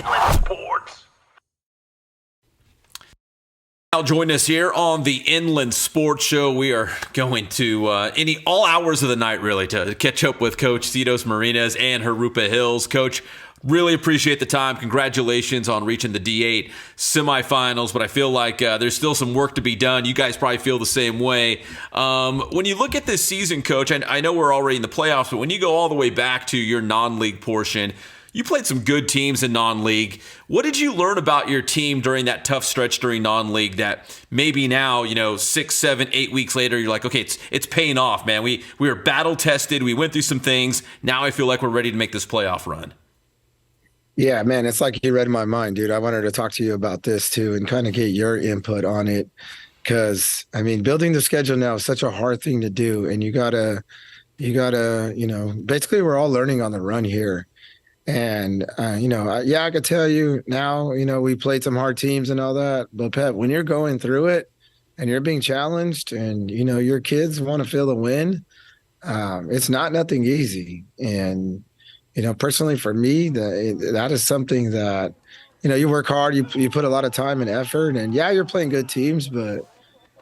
Inland Sports. Now join us here on the Inland Sports Show. We are going to all hours of the night really to catch up with Coach Citos, Marinez, and Jurupa Hills. Coach, really appreciate the time. Congratulations on reaching the D8 semifinals, but I feel like there's still some work to be done. You guys probably feel the same way. When you look at this season, Coach, I know we're already in the playoffs, but when you go all the way back to your non-league portion, you played some good teams in non-league. What did you learn about your team during that tough stretch during non-league that maybe now, 6, 7, 8 weeks later, you're like, okay, it's paying off, man. We were battle tested. We went through some things. Now I feel like we're ready to make this playoff run. Yeah, man, it's like you read my mind, dude. I wanted to talk to you about this too and kind of get your input on it. Because, building the schedule now is such a hard thing to do. And you gotta, basically we're all learning on the run here. And, I could tell you now, we played some hard teams and all that. But, Pep, when you're going through it and you're being challenged and, your kids want to feel the win, it's nothing easy. And, personally for me, that is something that, you work hard, you put a lot of time and effort. And, yeah, you're playing good teams, but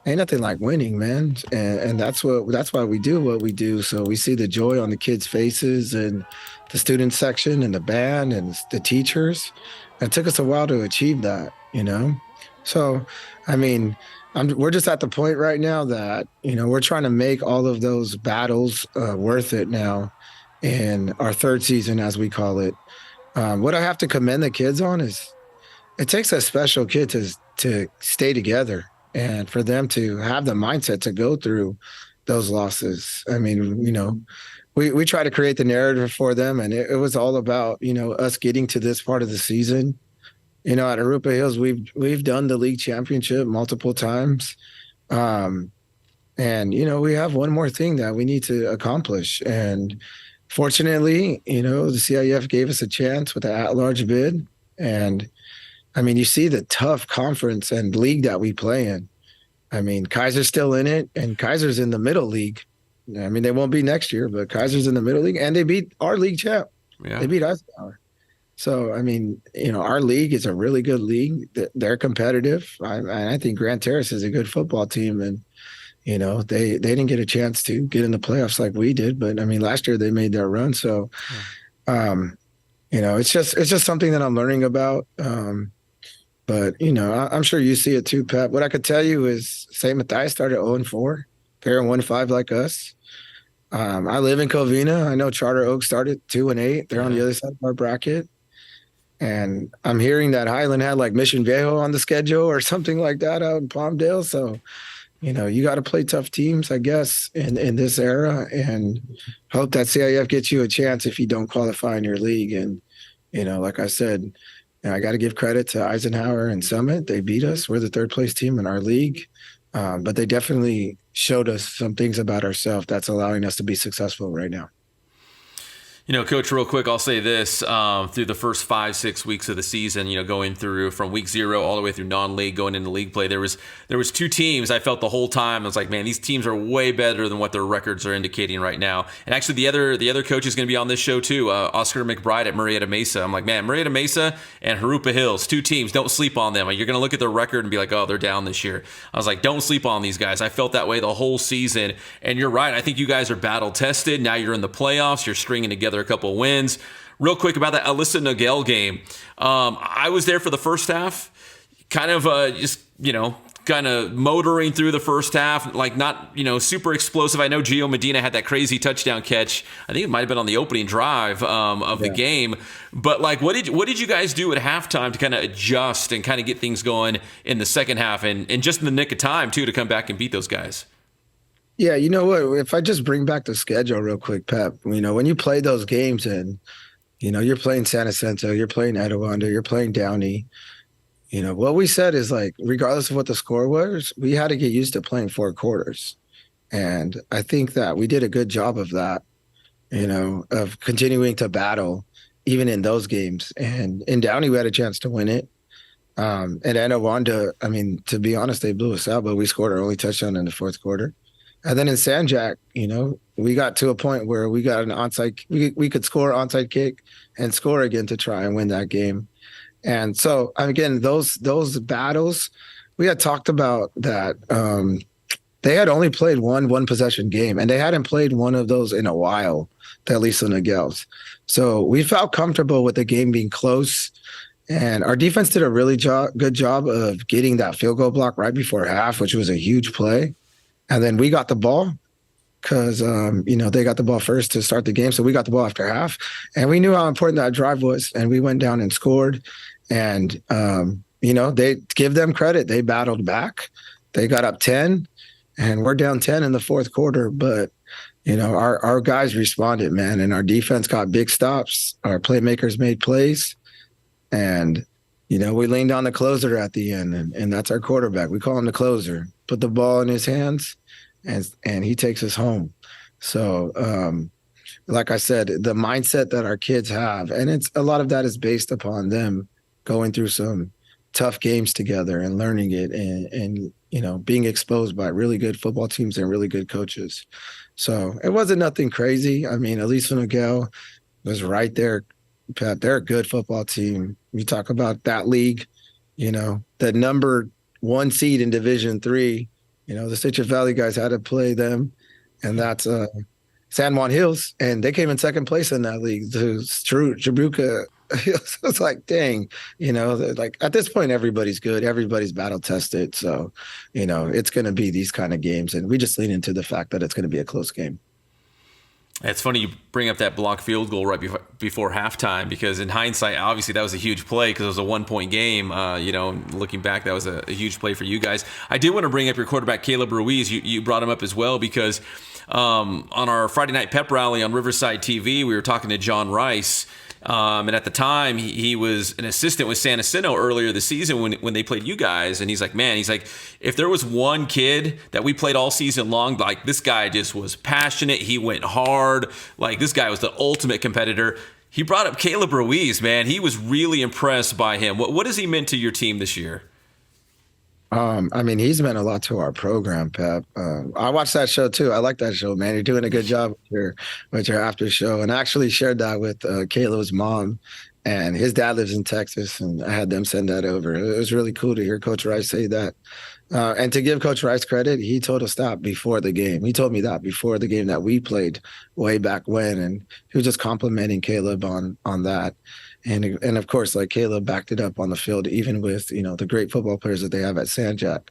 ain't nothing like winning, man. And that's why we do what we do. So we see the joy on the kids' faces and the student section and the band and the teachers. It took us a while to achieve that, So, we're just at the point right now that, we're trying to make all of those battles worth it now in our third season, as we call it. What I have to commend the kids on is it takes a special kid to stay together and for them to have the mindset to go through those losses. We try to create the narrative for them, and it was all about, us getting to this part of the season. At Jurupa Hills, we've done the league championship multiple times. And, we have one more thing that we need to accomplish. And fortunately, the CIF gave us a chance with the at-large bid. And, you see the tough conference and league that we play in. Kaiser's still in it, and Kaiser's in the middle league. They won't be next year, but Kaiser's in the middle league, and they beat our league champ. Yeah. They beat Eisenhower. So, our league is a really good league. They're competitive. I think Grand Terrace is a good football team, and, they didn't get a chance to get in the playoffs like we did. But, last year they made their run. So, it's just something that I'm learning about. But, I'm sure you see it too, Pat. What I could tell you is St. Matthias started 0-4. They're 1-5 like us. I live in Covina. I know Charter Oak started 2-8. They're on the other side of our bracket. And I'm hearing that Highland had like Mission Viejo on the schedule or something like that out in Palmdale. So, you got to play tough teams, I guess, in this era, and hope that CIF gets you a chance if you don't qualify in your league. And, like I said, I got to give credit to Eisenhower and Summit. They beat us. We're the third place team in our league. But they definitely showed us some things about ourselves that's allowing us to be successful right now. Coach, real quick, I'll say this. Through the first 5-6 weeks of the season, going through from week 0 all the way through non-league, going into league play, there was 2 teams I felt the whole time. I was like, man, these teams are way better than what their records are indicating right now. And actually, the other coach is going to be on this show too, Oscar McBride at Marietta Mesa. I'm like, man, Marietta Mesa and Jurupa Hills, 2 teams. Don't sleep on them. You're going to look at their record and be like, oh, they're down this year. I was like, don't sleep on these guys. I felt that way the whole season. And you're right. I think you guys are battle tested. Now you're in the playoffs. You're stringing together a couple wins. Real quick about that Alyssa Nagel game. I was there for the first half, kind of motoring through the first half, like not, super explosive. I know Gio Medina had that crazy touchdown catch. I think it might have been on the opening drive of the game. But like, what did you guys do at halftime to kind of adjust and kind of get things going in the second half and just in the nick of time too to come back and beat those guys? Yeah, you know what? If I just bring back the schedule real quick, Pep, when you play those games and, you're playing San Jacinto, you're playing Etiwanda, you're playing Downey, what we said is like, regardless of what the score was, we had to get used to playing 4 quarters. And I think that we did a good job of that, of continuing to battle even in those games. And in Downey, we had a chance to win it. And Etiwanda, to be honest, they blew us out, but we scored our only touchdown in the 4th quarter. And then in San Jac, we got to a point where we got an onside, we could score onside kick and score again to try and win that game. And so again, those battles, we had talked about that. They had only played one possession game, and they hadn't played one of those in a while, at least in the Gales. So we felt comfortable with the game being close. And our defense did a really good job of getting that field goal block right before half, which was a huge play. And then we got the ball because, they got the ball first to start the game. So we got the ball after half. And we knew how important that drive was. And we went down and scored. And, they give them credit. They battled back. They got up 10, and we're down 10 in the fourth quarter. But, our guys responded, man. And our defense got big stops. Our playmakers made plays. And, we leaned on the closer at the end, and that's our quarterback. We call him the closer. Put the ball in his hands, and he takes us home. So, like I said, the mindset that our kids have, and it's a lot of that is based upon them going through some tough games together and learning it and being exposed by really good football teams and really good coaches. So it wasn't nothing crazy. I mean, at least Miguel was right there. Pat, they're a good football team. You talk about that league, the number one seed in Division III. The Citrus Valley guys had to play them, and that's San Juan Hills, and they came in second place in that league. Jurupa. It's like, dang, like at this point, everybody's good. Everybody's battle tested. So, it's going to be these kind of games. And we just lean into the fact that it's going to be a close game. It's funny you bring up that block field goal right before halftime, because in hindsight, obviously that was a huge play because it was a 1-point game. Looking back, that was a huge play for you guys. I did want to bring up your quarterback, Caleb Ruiz. You brought him up as well because on our Friday night pep rally on Riverside TV, we were talking to John Rice. And at the time, he was an assistant with San Jacinto earlier this season when they played you guys. And he's like, if there was one kid that we played all season long, like this guy just was passionate. He went hard. Like this guy was the ultimate competitor. He brought up Caleb Ruiz, man. He was really impressed by him. What has he meant to your team this year? He's meant a lot to our program, Pep. I watched that show too. I like that show, man. You're doing a good job with your after show. And I actually shared that with Caleb's mom, and his dad lives in Texas, and I had them send that over. It was really cool to hear Coach Rice say that. And to give Coach Rice credit, he told us that before the game. He told me that before the game that we played way back when, and he was just complimenting Caleb on that. And of course, like Caleb backed it up on the field, even with, the great football players that they have at San Jack.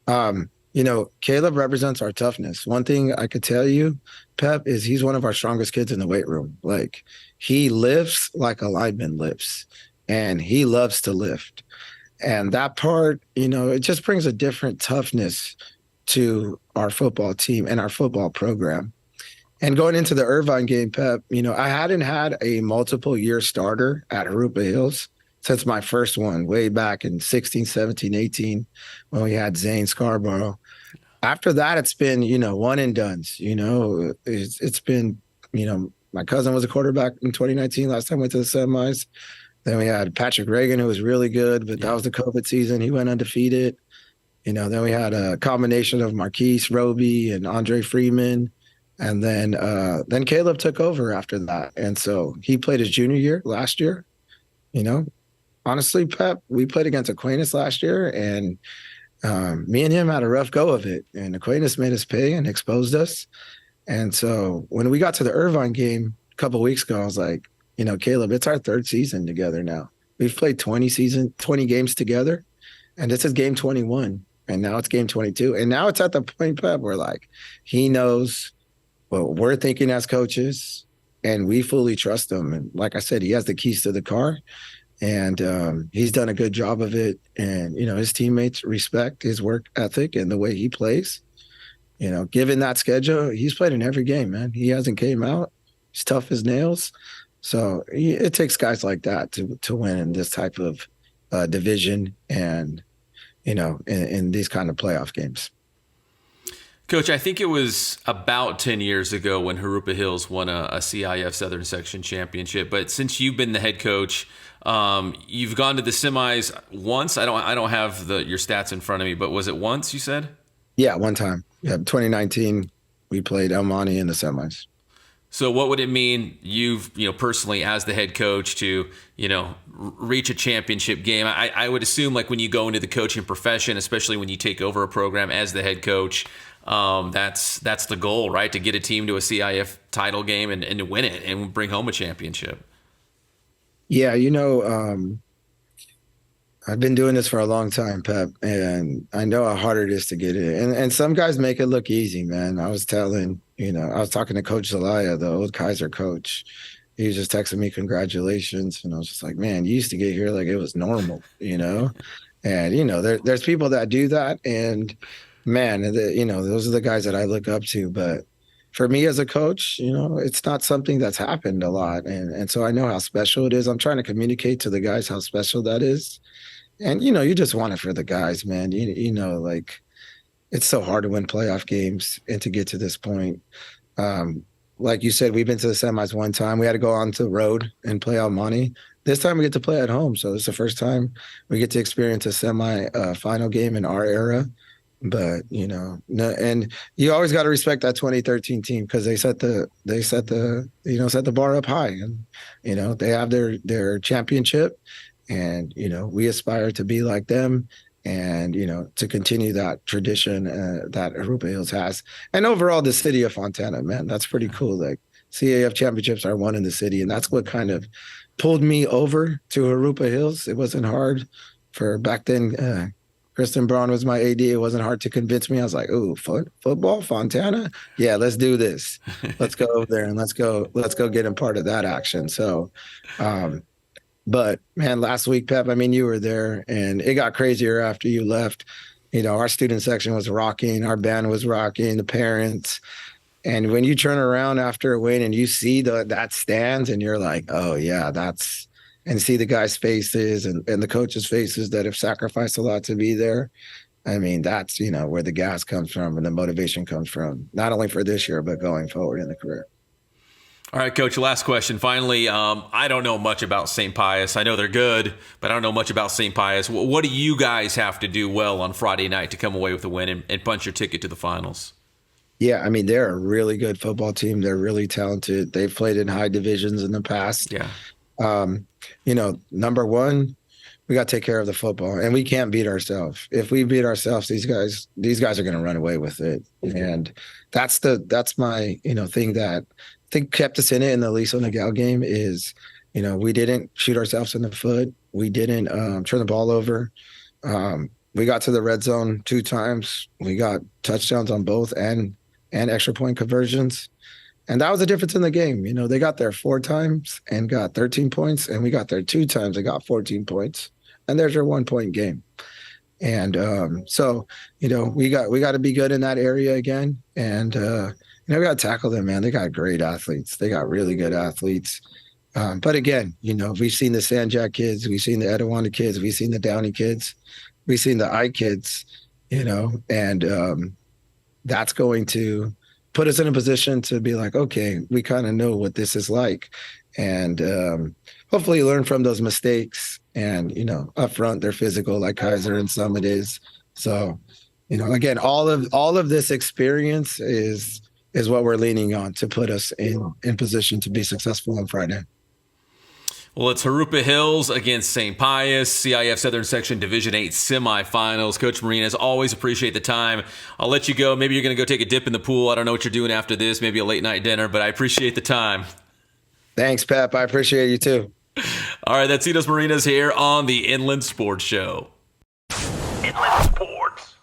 Caleb represents our toughness. One thing I could tell you, Pep, is he's one of our strongest kids in the weight room. Like he lifts like a lineman lifts, and he loves to lift. And that part, it just brings a different toughness to our football team and our football program. And going into the Irvine game, Pep, I hadn't had a multiple year starter at Jurupa Hills since my first one way back in 16, 17, 18, when we had Zane Scarborough. After that, it's been, one and dones. It's been, my cousin was a quarterback in 2019. Last time I went to the semis. Then we had Patrick Reagan, who was really good, but that was the COVID season. He went undefeated. Then we had a combination of Marquise Roby and Andre Freeman. And then Caleb took over after that. And so he played his junior year last year. Honestly, Pep, we played against Aquinas last year, and me and him had a rough go of it. And Aquinas made us pay and exposed us. And so when we got to the Irvine game a couple of weeks ago, I was like, Caleb, it's our third season together now. We've played 20 games together, and this is game 21. And now it's game 22. And now it's at the point, Pep, where like he knows what we're thinking as coaches, and we fully trust him. And like I said, he has the keys to the car, and he's done a good job of it. And, his teammates respect his work ethic and the way he plays. Given that schedule, he's played in every game, man. He hasn't came out. He's tough as nails. So it takes guys like that to win in this type of division and, in these kind of playoff games. Coach, I think it was about 10 years ago when Jurupa Hills won a CIF Southern Section championship. But since you've been the head coach, you've gone to the semis once. I don't have your stats in front of me, but was it once you said? Yeah, one time. Yeah, 2019, we played El Monte in the semis. So what would it mean personally as the head coach to, reach a championship game? I would assume like when you go into the coaching profession, especially when you take over a program as the head coach, that's the goal, right? To get a team to a CIF title game and to win it and bring home a championship. Yeah, I've been doing this for a long time, Pep, and I know how hard it is to get it. And some guys make it look easy, man. I was talking to Coach Zelaya, the old Kaiser coach. He was just texting me congratulations, and I was just like, man, you used to get here like it was normal. And there's people that do that, and man, those are the guys that I look up to. But for me as a coach, it's not something that's happened a lot, and so I know how special it is. I'm trying to communicate to the guys how special that is. And you just want it for the guys, man. Like it's so hard to win playoff games and to get to this point. Like you said, we've been to the semis one time. We had to go on to the road and play Almani. This time we get to play at home, so this is the first time we get to experience a semi-final game in our era. But no, and you always got to respect that 2013 team because they set the bar up high, and they have their championship. And, we aspire to be like them and, to continue that tradition that Jurupa Hills has. And overall, the city of Fontana, man, that's pretty cool. Like CAF championships are won in the city. And that's what kind of pulled me over to Jurupa Hills. It wasn't hard for back then. Kristen Braun was my AD. It wasn't hard to convince me. I was like, "Ooh, football, Fontana? Yeah, let's do this. Let's go over there and let's go get in part of that action." So, but man, last week, Pep, I mean, you were there and it got crazier after you left. Our student section was rocking, our band was rocking, the parents. And when you turn around after a win and you see that stands and you're like, oh yeah, and see the guys' faces and the coaches' faces that have sacrificed a lot to be there. I mean, that's, where the gas comes from and the motivation comes from, not only for this year, but going forward in the career. All right, Coach, last question. Finally, I don't know much about St. Pius. I know they're good, but I don't know much about St. Pius. What do you guys have to do well on Friday night to come away with a win and punch your ticket to the finals? Yeah, I mean, they're a really good football team. They're really talented. They've played in high divisions in the past. Yeah. Number one, we got to take care of the football, and we can't beat ourselves. If we beat ourselves, these guys are going to run away with it. And that's my, thing that I think kept us in it in the Aliso Nagel game is, we didn't shoot ourselves in the foot. We didn't turn the ball over. We got to the red zone 2 times. We got touchdowns on both and extra point conversions. And that was the difference in the game. They got there 4 times and got 13 points, and we got there 2 times and got 14 points. And there's your 1-point game. And so, we got to be good in that area again. And, we got to tackle them, man. They got great athletes. They got really good athletes. But again, we've seen the Sanjak kids. We've seen the Etiwanda kids. We've seen the Downey kids. We've seen the I kids, and that's going to put us in a position to be like, okay, we kind of know what this is like. And hopefully learn from those mistakes. And, up front, they're physical like Kaiser and Summit is. So, again, all of this experience is what we're leaning on to put us in position to be successful on Friday. Well, it's Jurupa Hills against St. Pius, CIF Southern Section Division 8 semifinals. Coach Marinez, always appreciate the time. I'll let you go. Maybe you're going to go take a dip in the pool. I don't know what you're doing after this, maybe a late night dinner, but I appreciate the time. Thanks, Pep. I appreciate you too. All right, that's Citos Marinez here on the Inland Sports Show. Inland Sports.